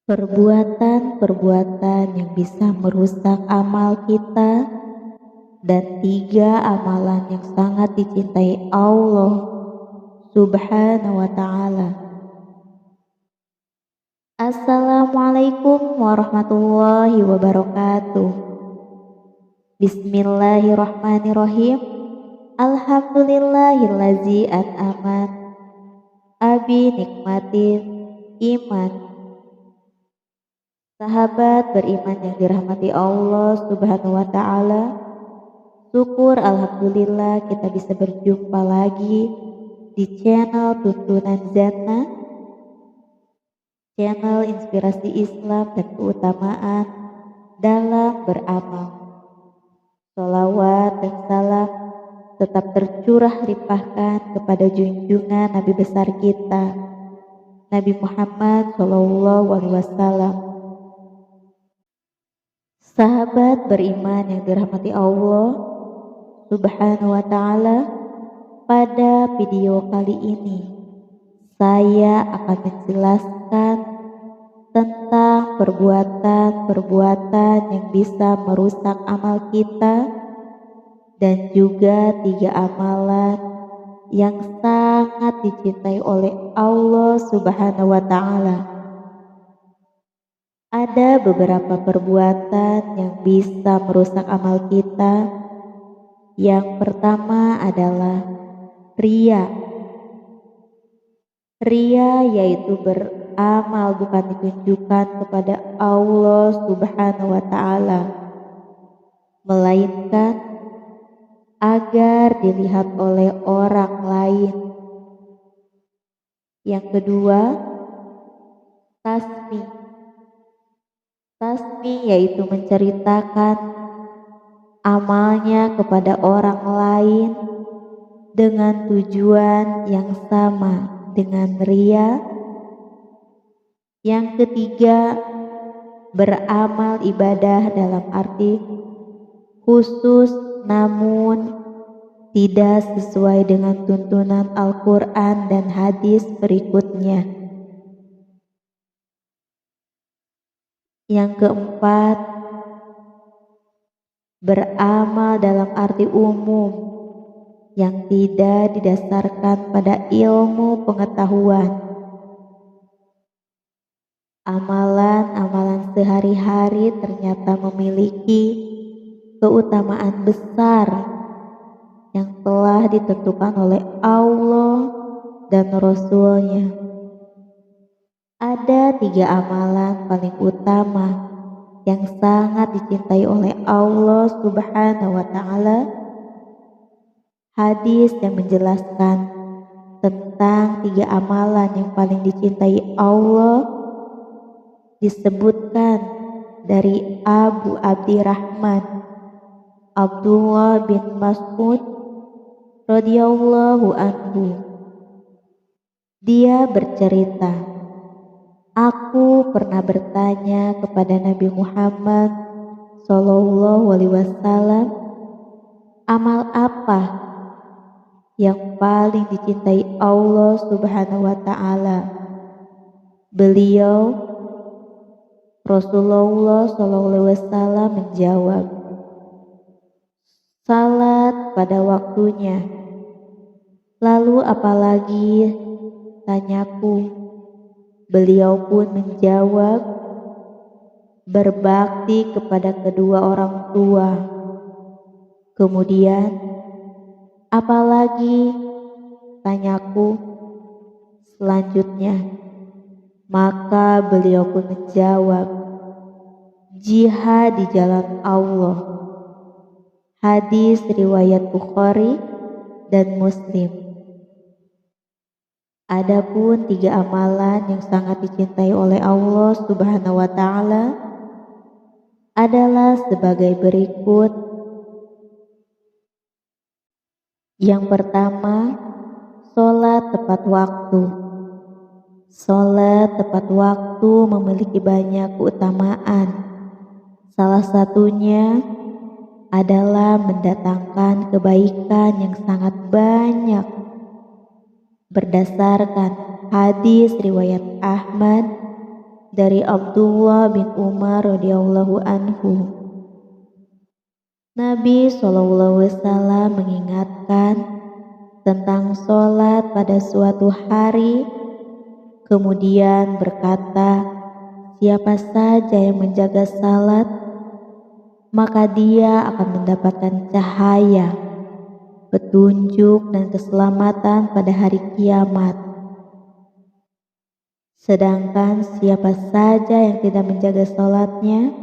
perbuatan-perbuatan yang bisa merusak amal kita, dan 3 amalan yang sangat dicintai Allah Subhanahu wa Ta'ala. Assalamualaikum warahmatullahi wabarakatuh. Bismillahirrahmanirrahim. Alhamdulillahillazi an'amat abi nikmatin iman. Sahabat beriman yang dirahmati Allah Subhanahu wa Ta'ala, syukur alhamdulillah kita bisa berjumpa lagi di channel Tuntunan Zana, channel inspirasi Islam dan keutamaan dalam beramal. Sholawat dan salam tetap tercurah limpahkan kepada junjungan Nabi besar kita, Nabi Muhammad SAW. Sahabat beriman yang dirahmati Allah Subhanahu wa Ta'ala, pada video kali ini saya akan menjelaskan tentang perbuatan-perbuatan yang bisa merusak amal kita, dan juga 3 amalan yang sangat dicintai oleh Allah Subhanahu wa Ta'ala. Ada beberapa perbuatan yang bisa merusak amal kita. Yang pertama adalah riya. Riya yaitu beramal bukan ditunjukkan kepada Allah Subhanahu wa Ta'ala, melainkan agar dilihat oleh orang lain. Yang kedua, tasbih. Tasbih yaitu menceritakan amalnya kepada orang lain dengan tujuan yang sama dengan riya. Yang ketiga, beramal ibadah dalam arti khusus namun tidak sesuai dengan tuntunan Al-Quran dan hadis berikutnya. Yang keempat, beramal dalam arti umum yang tidak didasarkan pada ilmu pengetahuan. Amalan-amalan sehari-hari ternyata memiliki keutamaan besar yang telah ditentukan oleh Allah dan Rasul-Nya. Ada 3 amalan paling utama yang sangat dicintai oleh Allah Subhanahu wa Ta'ala. Hadis yang menjelaskan tentang 3 amalan yang paling dicintai Allah disebutkan dari Abu Abdirrahman Abdullah bin Mas'ud radhiyallahu anhu. Dia bercerita, aku pernah bertanya kepada Nabi Muhammad SAW, amal apa yang paling dicintai Allah Subhanahu wa Ta'ala? Beliau Rasulullah SAW menjawab, salat pada waktunya. Lalu apalagi, tanyaku. Beliau pun menjawab, berbakti kepada kedua orang tua. Kemudian, apalagi, tanyaku. Selanjutnya, maka beliau pun menjawab, jihad di jalan Allah. Hadis riwayat Bukhari dan Muslim. Adapun 3 amalan yang sangat dicintai oleh Allah Subhanahu wa Ta'ala adalah sebagai berikut. Yang pertama, sholat tepat waktu. Sholat tepat waktu memiliki banyak keutamaan. Salah satunya adalah mendatangkan kebaikan yang sangat banyak. Berdasarkan hadis riwayat Ahmad dari Abdullah bin Umar radhiyallahu anhu. Nabi SAW mengingatkan tentang sholat pada suatu hari, kemudian berkata, siapa saja yang menjaga salat, maka dia akan mendapatkan cahaya, petunjuk dan keselamatan pada hari kiamat. Sedangkan siapa saja yang tidak menjaga sholatnya,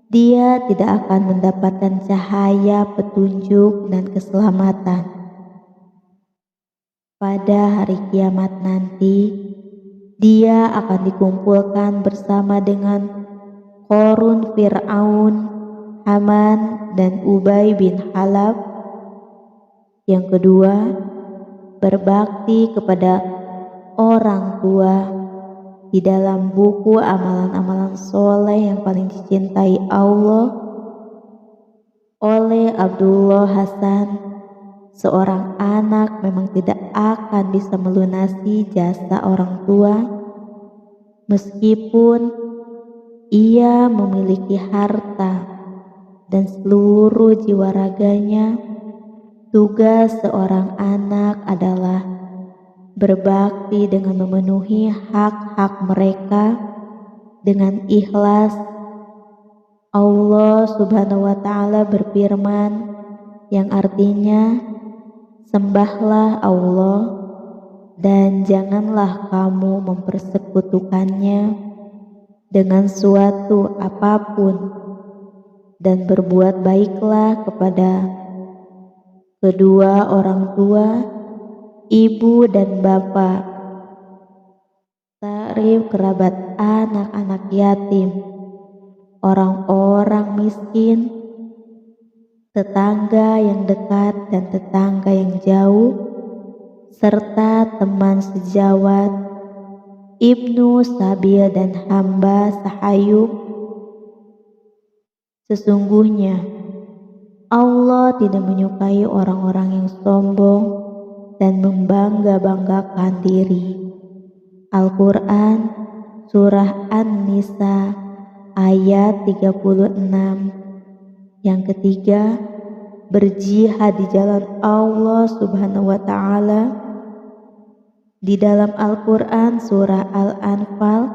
dia tidak akan mendapatkan cahaya, petunjuk dan keselamatan. Pada hari kiamat nanti, dia akan dikumpulkan bersama dengan Qarun, Fir'aun, Haman dan Ubay bin Khalaf. Yang kedua, berbakti kepada orang tua di dalam buku amalan-amalan soleh yang paling dicintai Allah oleh Abdullah Hasan. Seorang anak memang tidak akan bisa melunasi jasa orang tua meskipun ia memiliki harta dan seluruh jiwa raganya. Tugas seorang anak adalah berbakti dengan memenuhi hak-hak mereka dengan ikhlas. Allah Subhanahu wa Ta'ala berfirman, yang artinya, sembahlah Allah dan janganlah kamu mempersekutukannya dengan suatu apapun, dan berbuat baiklah kepada kedua orang tua, ibu dan bapak, takrib kerabat anak-anak yatim, orang-orang miskin, tetangga yang dekat dan tetangga yang jauh, serta teman sejawat, ibnu sabil dan hamba sahayub. Sesungguhnya Allah tidak menyukai orang-orang yang sombong dan membangga-banggakan diri. Al-Quran Surah An-Nisa ayat 36. Yang ketiga, berjihad di jalan Allah Subhanahu wa Ta'ala. Di dalam Al-Quran Surah Al-Anfal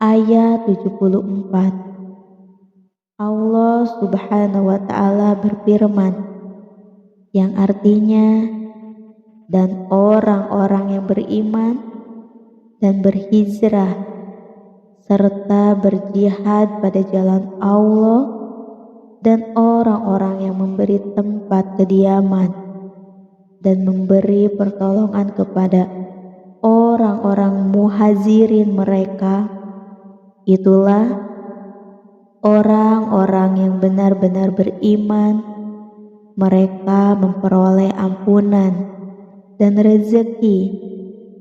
ayat 74, Allah Subhanahu wa Ta'ala berfirman, yang artinya, dan orang-orang yang beriman dan berhijrah serta berjihad pada jalan Allah, dan orang-orang yang memberi tempat kediaman dan memberi pertolongan kepada orang-orang muhajirin mereka, itulah orang-orang yang benar-benar beriman. Mereka memperoleh ampunan dan rezeki,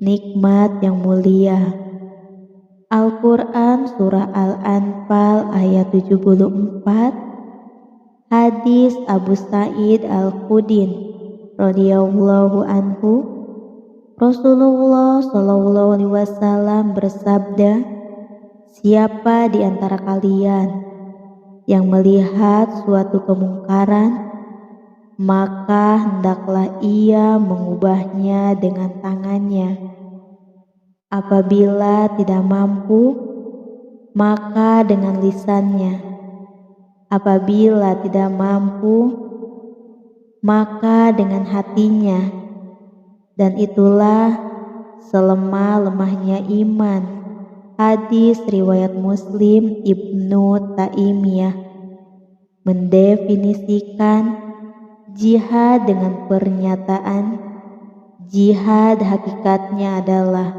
nikmat yang mulia. Al-Quran Surah Al-Anfal ayat 74. Hadis Abu Sa'id Al-Khudri radhiyallahu anhu, Rasulullah Shallallahu alaihi wasallam bersabda, siapa di antara kalian yang melihat suatu kemungkaran, maka hendaklah ia mengubahnya dengan tangannya. Apabila tidak mampu, maka dengan lisannya. Apabila tidak mampu, maka dengan hatinya. Dan itulah selemah-lemahnya iman. Hadis riwayat Muslim. Ibnu Taimiyah mendefinisikan jihad dengan pernyataan, jihad hakikatnya adalah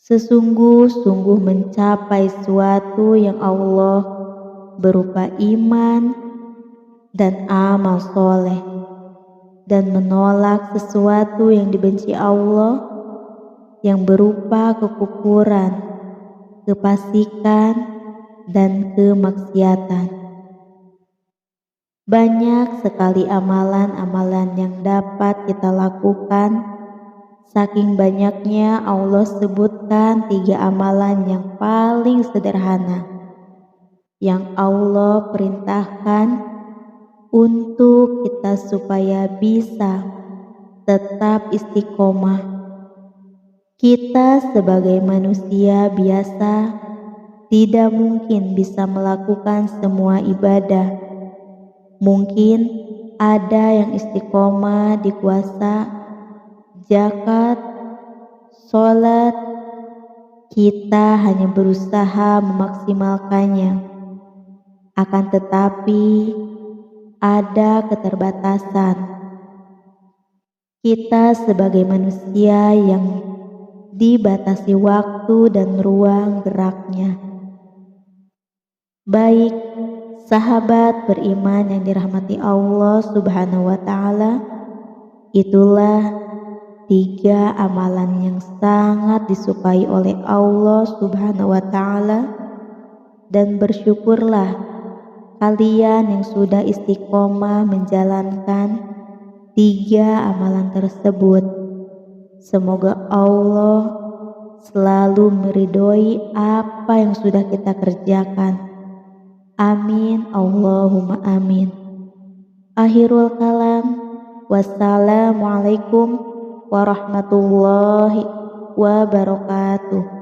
sesungguh-sungguh mencapai suatu yang Allah berupa iman dan amal soleh, dan menolak sesuatu yang dibenci Allah yang berupa kekufuran, kefasikan, dan kemaksiatan. Banyak sekali amalan-amalan yang dapat kita lakukan Saking banyaknya Allah sebutkan 3 amalan yang paling sederhana yang Allah perintahkan untuk kita supaya bisa tetap istiqomah. Kita sebagai manusia biasa tidak mungkin bisa melakukan semua ibadah. Mungkin ada yang istiqomah di puasa, zakat, sholat. Kita hanya berusaha memaksimalkannya. Akan tetapi ada keterbatasan. Kita sebagai manusia yang dibatasi waktu dan ruang geraknya. Baik, sahabat beriman yang dirahmati Allah Subhanahu wa Ta'ala, itulah 3 amalan yang sangat disukai oleh Allah Subhanahu wa Ta'ala, dan bersyukurlah kalian yang sudah istiqomah menjalankan 3 amalan tersebut. Semoga Allah selalu meridhoi apa yang sudah kita kerjakan. Amin, Allahumma amin. Akhirul kalam, wassalamualaikum warahmatullahi wabarakatuh.